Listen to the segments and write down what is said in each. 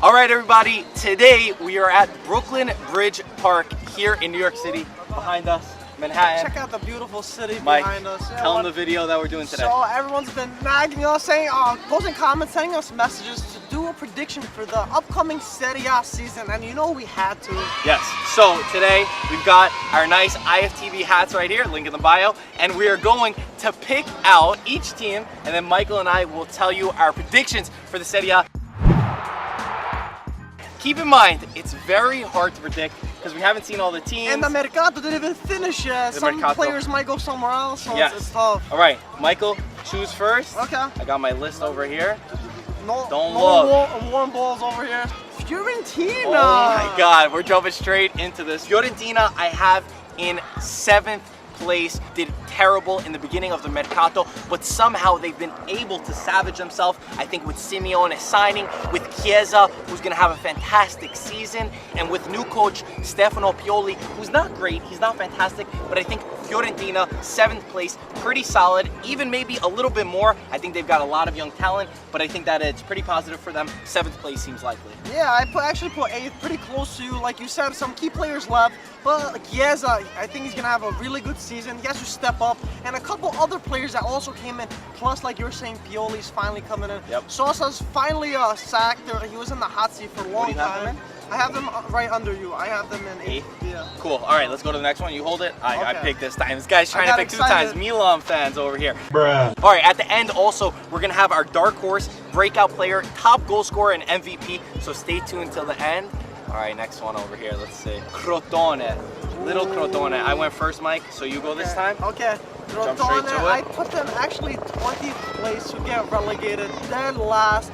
All right, everybody, today we are at Brooklyn Bridge Park here in New York City. Behind us, Manhattan. Check out the beautiful city Mike, behind us. Yeah, tell them the video that we're doing today. So everyone's been nagging us, saying, posting comments, sending us messages to do a prediction for the upcoming Serie A season, and you know we had to. Yes, so today we've got our nice IFTV hats right here, link in the bio, and we are going to pick out each team, and then Michael and I will tell you our predictions for the Serie A. Keep in mind, it's very hard to predict because we haven't seen all the teams. And the Mercato didn't even finish yet. Some players might go somewhere else, so it's tough. All right, Michael, choose first. Okay. I got my list over here. Don't look. Warm balls over here. Fiorentina. Oh my God, we're jumping straight into this. Fiorentina, I have in 7th place. Did terrible in the beginning of the Mercato, but somehow they've been able to salvage themselves. I think with Simeone signing, with Chiesa, who's going to have a fantastic season, and with new coach Stefano Pioli, who's not great, he's not fantastic, but I think Fiorentina, 7th place, pretty solid, even maybe a little bit more. I think they've got a lot of young talent, but I think that it's pretty positive for them. 7th place seems likely. Yeah, I actually put 8th, pretty close to you. Like you said, some key players left, but Chiesa, I think he's going to have a really good season. He has to step up, and a couple other players that also came in, plus like you were saying, Pioli's finally coming in. Yep. Sosa's finally sacked. He was in the hot seat for a long time. I have them right under you. I have them in 8th. Yeah. Cool. All right, let's go to the next one. You hold it. I picked this time. This guy's trying to pick excited. 2 times. Milan fans over here. Bruh. All right, at the end also, we're going to have our dark horse, breakout player, top goal scorer, and MVP. So stay tuned till the end. All right, next one over here. Let's see. Crotone. Little Crotone. I went first, Mike, so you go this time. Okay. Jump straight to it. I put them actually 20th place to get relegated, dead last.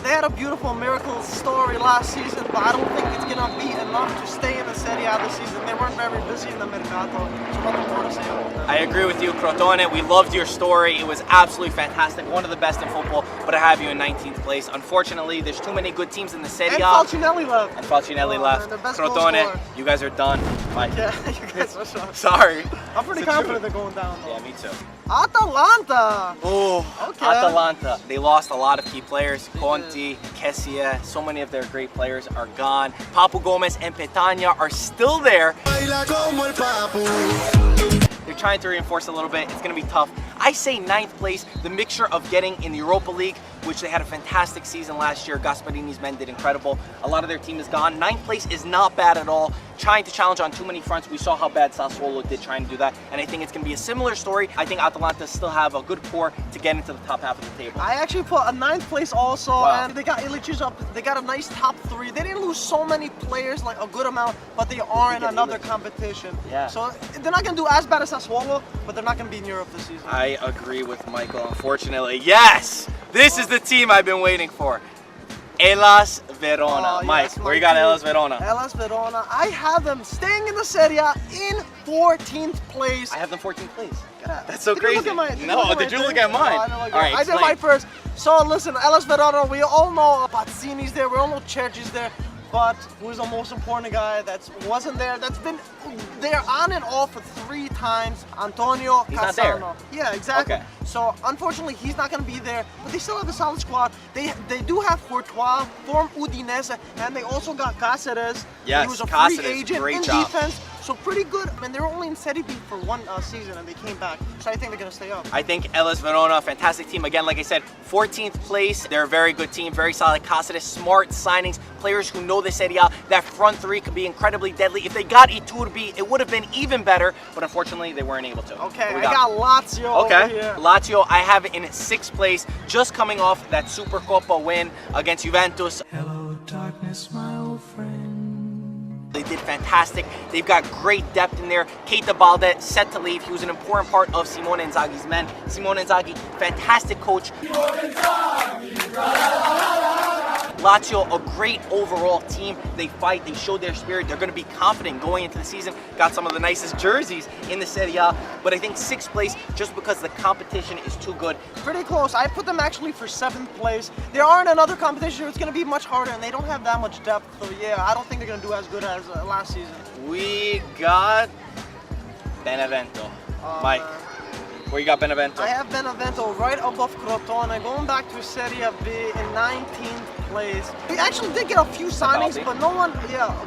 They had a beautiful miracle story last season, but I don't think it's going to be enough to stay in the Serie A this season. They weren't very busy in the Mercato, so nothing more to say about them. I agree with you, Crotone. We loved your story. It was absolutely fantastic. One of the best in football, but I have you in 19th place. Unfortunately, there's too many good teams in the Serie A. And Falcinelli left. And Falcinelli left. Crotone, you guys are done. Mike. Yeah, you guys are done. Sorry. I'm pretty confident they're going down, though. Yeah, me too. Atalanta. Oh, okay. Atalanta. They lost a lot of key players. Conti, Kessie, so many of their great players are gone. Papu Gomez and Petagna are still there. They're trying to reinforce a little bit. It's going to be tough. I say 9th place, the mixture of getting in the Europa League, which they had a fantastic season last year. Gasparini's men did incredible. A lot of their team is gone. 9th place is not bad at all. Trying to challenge on too many fronts. We saw how bad Sassuolo did trying to do that, and I think it's going to be a similar story. I think Atalanta still have a good core to get into the top half of the table. I actually put a 9th place also, and they got Ilicic up. They got a nice top 3. They didn't lose so many players, like a good amount, but they are in another competition. Yeah. So they're not going to do as bad as Sassuolo, but they're not going to be in Europe this season. I agree with Michael, unfortunately. Yes! This is the team I've been waiting for. Hellas Verona. Mike, yes, where you got Hellas Verona? Hellas Verona. I have them staying in the Serie A in 14th place. I have them 14th place. That's so crazy. Did you look at mine? No, All right, I did mine first. So listen, Hellas Verona, we all know Pazzini's there, we all know Cerci's there, but who's the most important guy that wasn't there, that's been there on and off for 3 times? Antonio He's Cassano. not there. Yeah, exactly. Okay. So unfortunately, he's not going to be there, but they still have a solid squad. They do have Courtois from Udinese, and they also got Cáceres. Yes, he was a Cáceres, free agent great in job. defense. So pretty good. I mean, they were only in Serie B for 1 season, and they came back. So I think they're going to stay up. I think Hellas Verona, fantastic team. Again, like I said, 14th place. They're a very good team, very solid. Cáceres, smart signings, players who know the Serie A. That front 3 could be incredibly deadly. If they got Iturbi, it would have been even better, but unfortunately, they weren't able to. Okay, I got Lazio over here. Lazio, I have it in 6th place, just coming off that Supercoppa win against Juventus. Hello, darkness, my old friend. They did fantastic. They've got great depth in there. Keita Balde set to leave. He was an important part of Simone Inzaghi's men. Simone Inzaghi, fantastic coach. Lazio, a great overall team. They fight, they show their spirit. They're going to be confident going into the season. Got some of the nicest jerseys in the Serie A, but I think 6th place just because the competition is too good. Pretty close. I put them actually for 7th place. They are in another competition. It's going to be much harder, and they don't have that much depth. So yeah, I don't think they're going to do as good as last season. We got Benevento. Mike, where you got Benevento? I have Benevento right above Crotone, going back to Serie B in 19th place. They actually did get a few signings, but no one,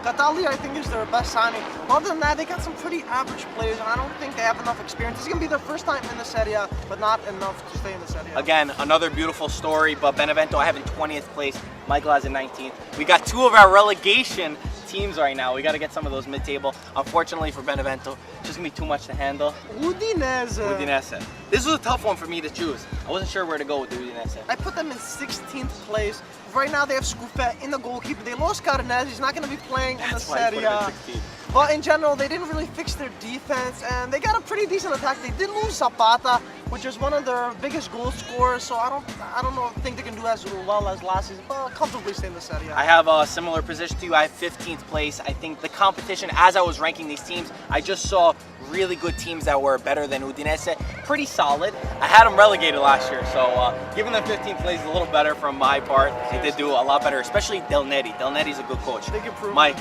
Gatali I think is their best signing. Other than that, they got some pretty average players, and I don't think they have enough experience. It's going to be their first time in the Serie A, but not enough to stay in the Serie A. Again, another beautiful story, but Benevento I have in 20th place. Michael has in 19th. We got two of our relegation teams right now. We got to get some of those mid-table. Unfortunately for Benevento, it's just going to be too much to handle. Udinese. This was a tough one for me to choose. I wasn't sure where to go with the Udinese. I put them in 16th place. Right now they have Scuffet in the goalkeeper. They lost Carinesi. He's not going to be playing in the Serie A. But in general, they didn't really fix their defense, and they got a pretty decent attack. They did lose Zapata, which is one of their biggest goal scorers. So I don't think they can do as well as last season, but comfortably stay in the Serie A. I have a similar position to you. I have 15th place. I think the competition, as I was ranking these teams, I just saw really good teams that were better than Udinese. Pretty solid. I had them relegated last year, so giving them 15th place is a little better from my part. They did do a lot better, especially Del Neri. Del Neri's a good coach. Big improvement. Mike,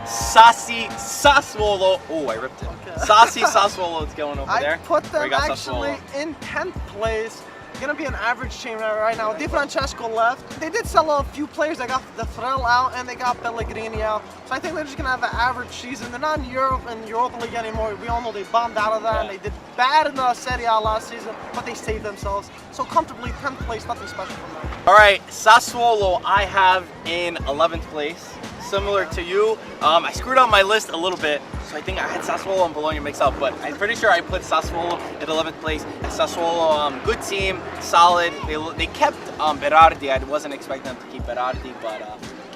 Sassuolo. Oh, I ripped it. Okay. Sassuolo is going over there. I put them actually Sassuolo in 10th place. Gonna be an average team right now. Di Francesco left. They did sell a few players. They got the Frel out and they got Pellegrini out. So I think they're just gonna have an average season. They're not in Europe and Europa League anymore. We all know they bombed out of that and they did bad in the Serie A last season, but they saved themselves. So comfortably 10th place, nothing special from them. All right, Sassuolo I have in 11th place. Similar to you, I screwed up my list a little bit, so I think I had Sassuolo and Bologna mixed up, but I'm pretty sure I put Sassuolo at 11th place. Sassuolo, good team, solid. They kept Berardi. I wasn't expecting them to keep Berardi, but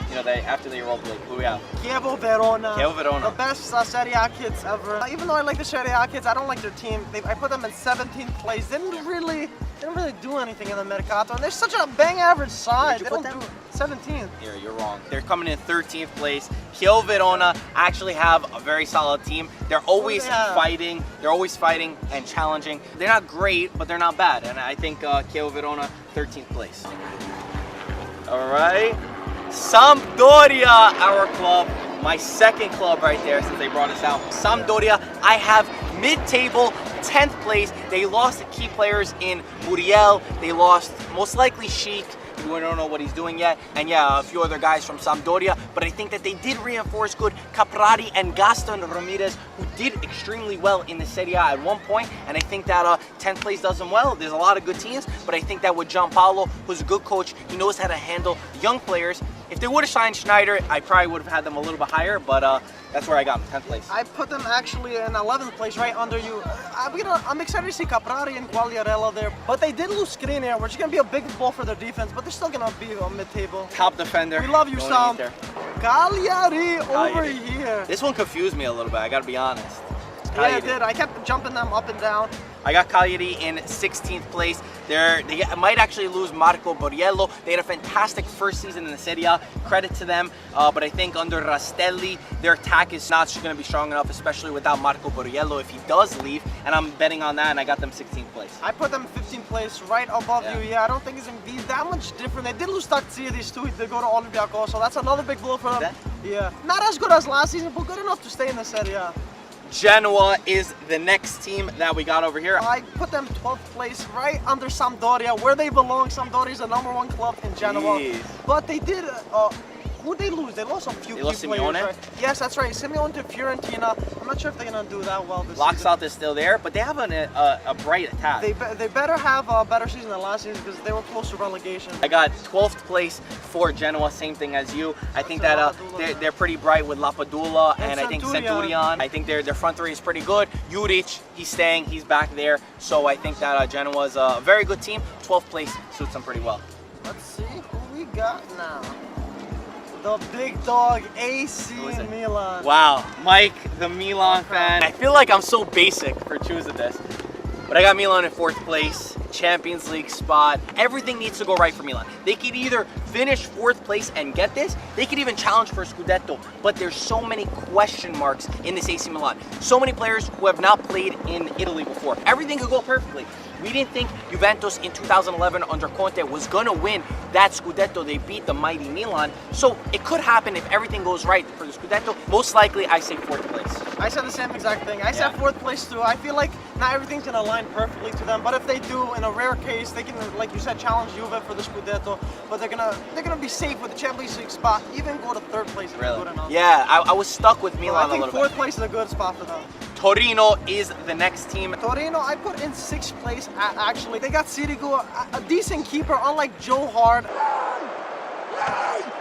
you know, after the Europa League, who we have? Chievo Verona. The best Serie A kids ever. Even though I like the Serie A kids, I don't like their team. I put them in 17th place. Didn't really do anything in the Mercato, and they're such a bang average side. They don't do 17th. Here, you're wrong. They're coming in 13th place. Chievo Verona actually have a very solid team. They're always fighting. They're always fighting and challenging. They're not great, but they're not bad. And I think Chievo Verona, 13th place. All right. Sampdoria, our club. My second club right there since they brought us out. Sampdoria, I have mid-table, 10th place. They lost key players in Muriel. They lost most likely Sheik. We don't know what he's doing yet. And yeah, a few other guys from Sampdoria. But I think that they did reinforce good Caprari and Gaston Ramirez, who did extremely well in the Serie A at one point. And I think that 10th place does them well. There's a lot of good teams. But I think that with Gianpaolo, who's a good coach, he knows how to handle young players. If they would have signed Schneider, I probably would have had them a little bit higher, but that's where I got them, 10th place. I put them actually in 11th place, right under you. I'm excited to see Caprari and Quagliarella there, but they did lose Skriniar, which is going to be a big blow for their defense, but they're still going to be on mid-table. Top defender. We love you, Sam. Cagliari over here. This one confused me a little bit, I got to be honest. Yeah, it did. I kept jumping them up and down. I got Cagliari in 16th place. They might actually lose Marco Borriello. They had a fantastic first season in the Serie A. Credit to them. But I think under Rastelli, their attack is not going to be strong enough, especially without Marco Borriello if he does leave. And I'm betting on that, and I got them 16th place. I put them 15th place, right above you. Yeah, I don't think it's going to be that much different. They did lose Tatsiridis too. They go to Olympiacos, so that's another big blow for them. Yeah, not as good as last season, but good enough to stay in the Serie A. Genoa is the next team that we got over here. I put them 12th place, right under Sampdoria, where they belong. Sampdoria is the #1 club in Genoa. Jeez. But they did, who'd they lose? They lost a few key players. Simeone? Right? Yes, that's right. Simeone to Fiorentina. I'm not sure if they're going to do that well this season. season. is still there, but they have a bright attack. They better have a better season than last season because they were close to relegation. I got 12th place for Genoa, same thing as you. I think that they're pretty bright with Lapadula and I think Centurion. I think their front three is pretty good. Juric, he's staying, he's back there. So I think that Genoa is a very good team. 12th place suits them pretty well. Let's see who we got now. The big dog, AC Milan. Wow, Mike, the Milan fan. I feel like I'm so basic for choosing this. But I got Milan in 4th place, Champions League spot. Everything needs to go right for Milan. They could either finish 4th place and get this, they could even challenge for a Scudetto, but there's so many question marks in this AC Milan. So many players who have not played in Italy before. Everything could go perfectly. We didn't think Juventus in 2011 under Conte was going to win that Scudetto. They beat the mighty Milan. So it could happen if everything goes right for the Scudetto. Most likely, I say 4th place. I said the same exact thing. I said 4th place too. I feel like not everything's gonna align perfectly to them. But if they do, in a rare case, they can, like you said, challenge Juve for the Scudetto. But they're gonna be safe with the Champions League spot. Even go to third place if they're good enough. Yeah, I was stuck with Milan I a think little fourth bit. place is a good spot for them. Torino is the next team. Torino, I put in 6th place. Actually, they got Sirigu, a decent keeper, unlike Joe Hart.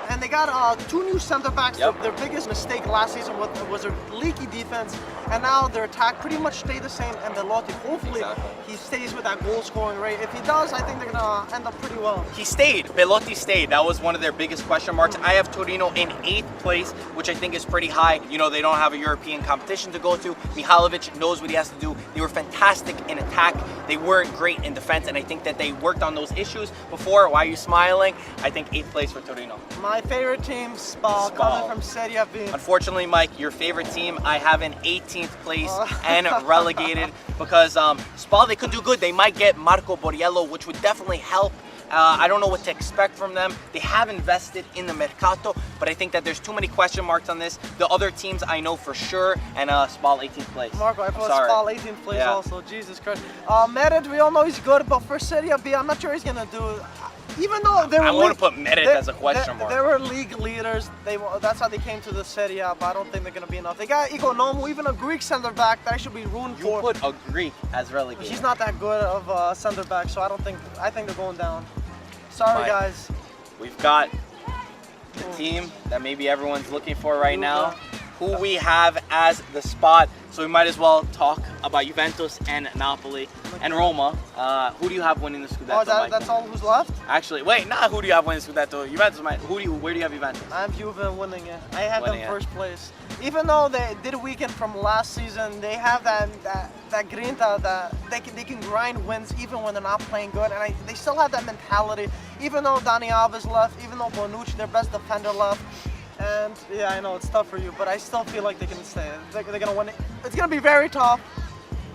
And they got 2 new center backs. Yep. Their biggest mistake last season was their leaky defense, and now their attack pretty much stayed the same. And Belotti, hopefully, he stays with that goal scoring rate. If he does, I think they're gonna end up pretty well. He stayed. Belotti stayed. That was one of their biggest question marks. I have Torino in 8th place, which I think is pretty high. You know, they don't have a European competition to go to. Mihailovic knows what he has to do. They were fantastic in attack. They weren't great in defense, and I think that they worked on those issues before. Why are you smiling? I think 8th place for Torino. My favorite team, Spal, coming from Serie A. Unfortunately, Mike, your favorite team, I have in 18th place and relegated because Spal, they could do good. They might get Marco Borriello, which would definitely help. I don't know what to expect from them. They have invested in the Mercato, but I think that there's too many question marks on this. The other teams I know for sure, and Spal 18th place. Marco, I put Spal 18th place also. Jesus Christ. Merit, we all know he's good, but for Serie B, I'm not sure he's gonna do. Even though they were, I want to put Merit as a question mark. They were league leaders. That's how they came to the Serie A, but I don't think they're gonna be enough. They got Ikonomou, even a Greek center back that I should be rooting for. You put a Greek as relegated. He's not that good of a center back, so I think they're going down. Sorry, guys. We've got the team that maybe everyone's looking for right now. Who we have as the spot. So we might as well talk about Juventus and Napoli and Roma. Who do you have winning the Scudetto? Oh, that's all who's left? Actually, wait, not who do you have winning the Scudetto? Juventus, where do you have Juventus? I have Juve winning it. I have them first place. Even though they did weaken from last season, they have that grinta that they can grind wins even when they're not playing good, and they still have that mentality. Even though Dani Alves left, even though Bonucci, their best defender, left. And yeah, I know it's tough for you, but I still feel like they can stay. They're gonna win it. It's gonna be very tough.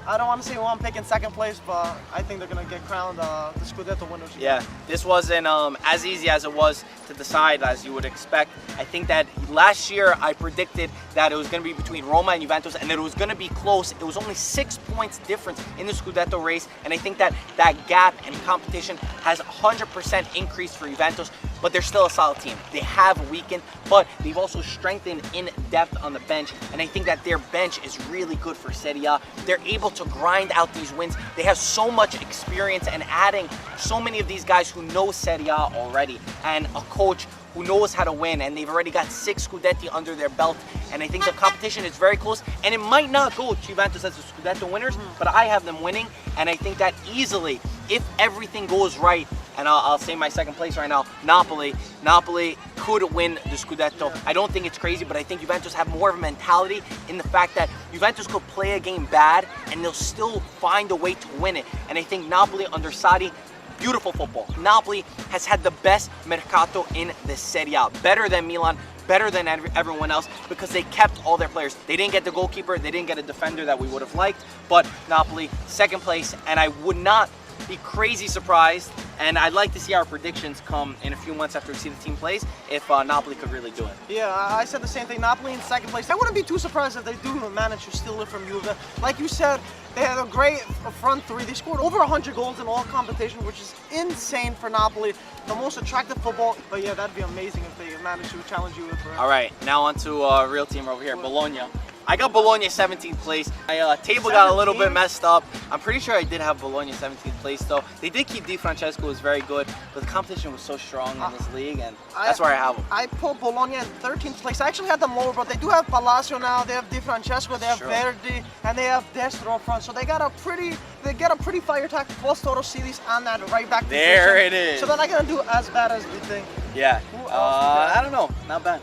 I don't want to say who I'm picking second place, but I think they're gonna get crowned the Scudetto winners. Yeah, this wasn't as easy as it was to decide as you would expect. I think that last year I predicted that it was going to be between Roma and Juventus and that it was going to be close. It was only 6 points difference in the Scudetto race, and I think that that gap and competition has 100% increased for Juventus, but they're still a solid team. They have weakened, but they've also strengthened in depth on the bench, and I think that their bench is really good for Serie A. They're able to grind out these wins. They have so much experience, and adding so many of these guys who know Serie A already, and a coach who knows how to win, and they've already got 6 Scudetti under their belt, and I think the competition is very close, and it might not go to Juventus as the Scudetto winners, but I have them winning, and I think that easily, if everything goes right, and I'll say my second place right now, Napoli could win the Scudetto. I don't think it's crazy, but I think Juventus have more of a mentality in the fact that Juventus could play a game bad, and they'll still find a way to win it, and I think Napoli under Sarri, beautiful football. Napoli has had the best Mercato in the Serie A. Better than Milan, better than everyone else, because they kept all their players. They didn't get the goalkeeper, they didn't get a defender that we would have liked, but Napoli, second place, and I would not be crazy surprised, and I'd like to see our predictions come in a few months after we see the team plays, if Napoli could really do it. Yeah, I said the same thing. Napoli in second place. I wouldn't be too surprised if they do manage to steal it from Juve. Like you said, they had a great front three. They scored over 100 goals in all competition, which is insane for Napoli. The most attractive football. But yeah, that'd be amazing if they managed to challenge Juve for it. All right, now on to a real team over here, Bologna. I got Bologna 17th place. My table got a little bit messed up. I'm pretty sure I did have Bologna 17th place though. They did keep Di Francesco, was very good, but the competition was so strong in this league, and that's where I have them. I put Bologna in 13th place. I actually had them lower, but they do have Palacio now. They have Di Francesco, they have Verdi, and they have Destro up front. So they got a pretty fire attack plus Toro Silis on that right back position. There it is. So they're not gonna do as bad as we think. Yeah. I don't know. Not bad.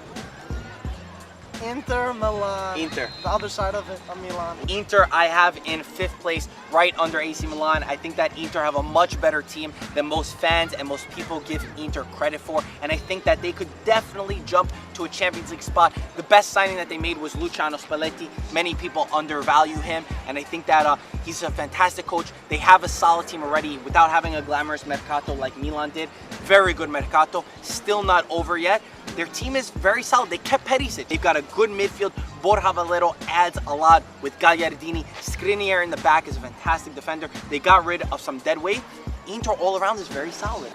Inter Milan. Inter. The other side of it, of Milan. Inter I have in 5th place, right under AC Milan. I think that Inter have a much better team than most fans and most people give Inter credit for. And I think that they could definitely jump to a Champions League spot. The best signing that they made was Luciano Spalletti. Many people undervalue him, and I think that he's a fantastic coach. They have a solid team already without having a glamorous mercato like Milan did. Very good mercato, still not over yet. Their team is very solid. They kept Perisic. They've got a good midfield. Borja Valero adds a lot with Gagliardini. Skriniar in the back is a fantastic defender. They got rid of some dead weight. Inter all around is very solid.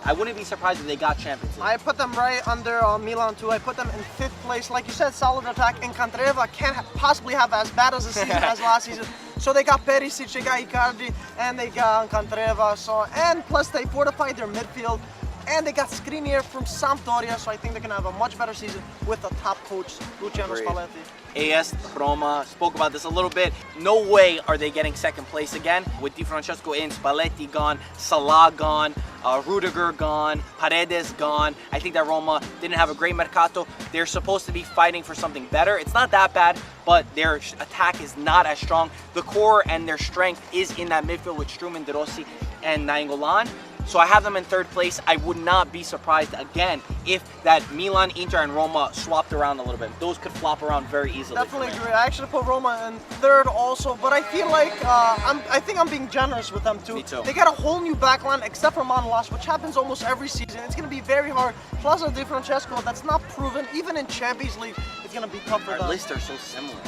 I wouldn't be surprised if they got Champions League. I put them right under Milan too. I put them in 5th place. Like you said, solid attack. And Candreva can't possibly have as bad as a season as last season. So they got Perisic, they got Icardi, and they got Candreva. So, and plus they fortified their midfield. And they got Skriniar from Sampdoria, so I think they're going to have a much better season with the top coach, Luciano Spalletti. AS Roma, spoke about this a little bit. No way are they getting 2nd place again. With Di Francesco in, Spalletti gone, Salah gone, Rudiger gone, Paredes gone. I think that Roma didn't have a great mercato. They're supposed to be fighting for something better. It's not that bad, but their attack is not as strong. The core and their strength is in that midfield with Struman, De Rossi, and Nainggolan. So I have them in 3rd place. I would not be surprised again if that Milan, Inter, and Roma swapped around a little bit. Those could flop around very easily. Definitely agree. I actually put Roma in 3rd also, but I feel like I think I'm being generous with them too. Me too. They got a whole new backline except for Manolas, which happens almost every season. It's going to be very hard. Plus Di Francesco, that's not proven. Even in Champions League, it's going to be tough for them. Our lists are so similar.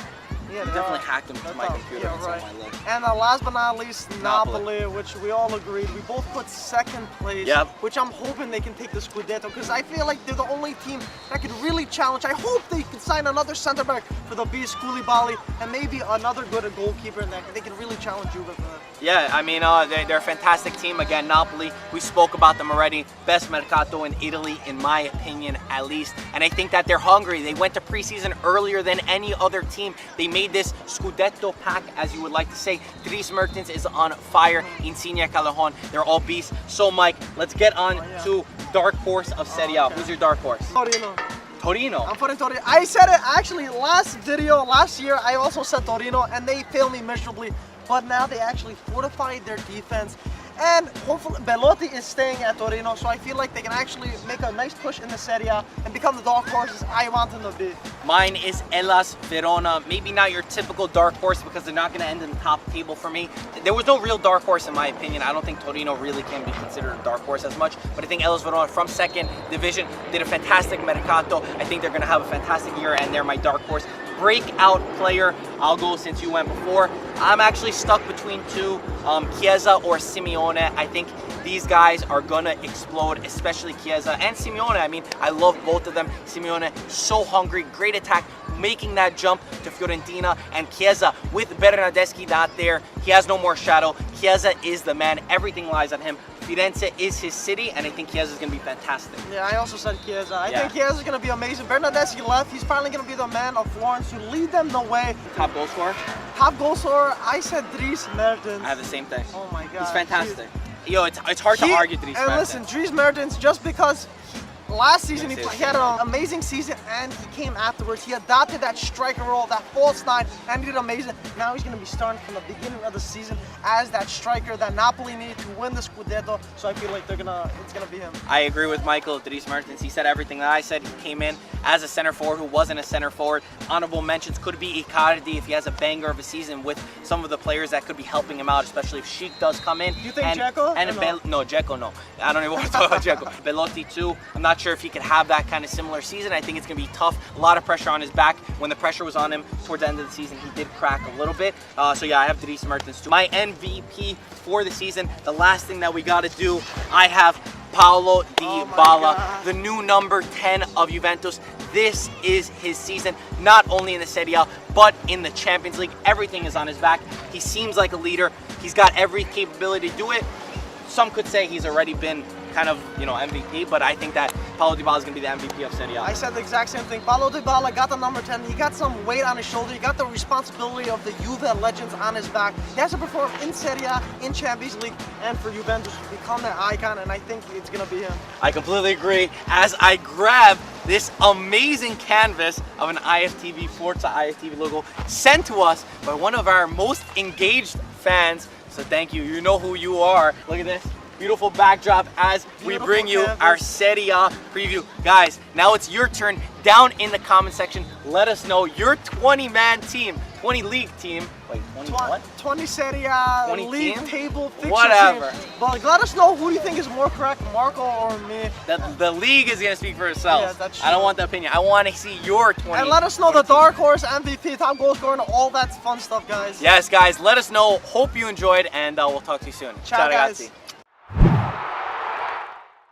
Yeah, You definitely hacked them to my computer. Yeah, It's right. on my list. And last but not least, Napoli. Napoli, which we all agreed. We both put 2nd place, Yep. which I'm hoping they can take the Scudetto because I feel like they're the only team that could really challenge. I hope they can sign another center back for the Beast, Koulibaly, and maybe another good goalkeeper, and they can really challenge Juve for that. Yeah, I mean, they're a fantastic team. Again, Napoli, we spoke about them already. Best mercato in Italy, in my opinion, at least. And I think that they're hungry. They went to preseason earlier than any other team. They made this Scudetto pack, as you would like to say. Dries Mertens is on fire. Insigne, Callejon, they're all beasts. So, Mike, let's get on to dark horse of Serie A. Okay. Who's your dark horse? Torino. Torino. I'm putting Torino. I said it actually last year. I also said Torino, and they failed me miserably. But now they actually fortified their defense. And hopefully Belotti is staying at Torino, so I feel like they can actually make a nice push in the Serie A and become the dark horses I want them to be. Mine is Hellas Verona. Maybe not your typical dark horse because they're not going to end in the top table for me. There was no real dark horse in my opinion. I don't think Torino really can be considered a dark horse as much, but I think Hellas Verona from 2nd division did a fantastic mercato. I think they're going to have a fantastic year, and they're my dark horse. Breakout player, I'll go since you went before. I'm actually stuck between two, Chiesa or Simeone. I think these guys are gonna explode, especially Chiesa and Simeone. I mean, I love both of them. Simeone, so hungry, great attack, making that jump to Fiorentina, and Chiesa with Bernardeschi not there. He has no more shadow. Chiesa is the man. Everything lies on him. Firenze is his city, and I think Chiesa is going to be fantastic. Yeah, I also said Chiesa. I think Chiesa is going to be amazing. Bernardeschi left. He's finally going to be the man of Florence to lead them the way. Top goal scorer? Top goal scorer, I said Dries Mertens. I have the same thing. Oh my God. He's fantastic. Yo, it's hard to argue Dries Mertens. And listen, Dries Mertens, just because last season he had an amazing season and he came afterwards. He adopted that striker role, that false nine, and he did amazing. Now he's going to be starting from the beginning of the season as that striker that Napoli needed to win the Scudetto. So I feel like it's going to be him. I agree with Michael. Dries Mertens, he said everything that I said. He came in as a center forward who wasn't a center forward. Honorable mentions could be Icardi if he has a banger of a season with some of the players that could be helping him out, especially if Sheik does come in. Do you think Dzeko? No, Dzeko, no. I don't even want to talk about Dzeko. Belotti too. I'm not sure if he could have that kind of similar season. I think it's going to be tough. A lot of pressure on his back. When the pressure was on him towards the end of the season, he did crack a little bit. So yeah, I have Dries Mertens too. My MVP for the season, the last thing that we got to do, I have Paulo Dybala, the new number 10 of Juventus. This is his season, not only in the Serie A, but in the Champions League. Everything is on his back. He seems like a leader. He's got every capability to do it. Some could say he's already been kind of, MVP, but I think that Paulo Dybala is going to be the MVP of Serie A. I said the exact same thing. Paulo Dybala got the number 10. He got some weight on his shoulder. He got the responsibility of the Juve legends on his back. He has to perform in Serie A, in Champions League, and for Juventus to become their icon, and I think it's going to be him. I completely agree. As I grab this amazing canvas of an IFTV Forza IFTV logo sent to us by one of our most engaged fans. So thank you. You know who you are. Look at this. beautiful backdrop as we Beautiful bring you canvas. our Serie A preview. Guys, now it's your turn. Down in the comment section, let us know your 20-man team, 20 league team. Wait, 21? 20 Serie A 20 league team? table fixture Whatever. team. But let us know who do you think is more correct, Marco or me. The league is going to speak for itself. Yeah, that's I don't true. want the opinion. I want to see your 20. And let us know the dark horse MVP, top goal scorer, and all that fun stuff, guys. Yes, guys, let us know. Hope you enjoyed, and we'll talk to you soon. Ciao, guys. Ragazzi.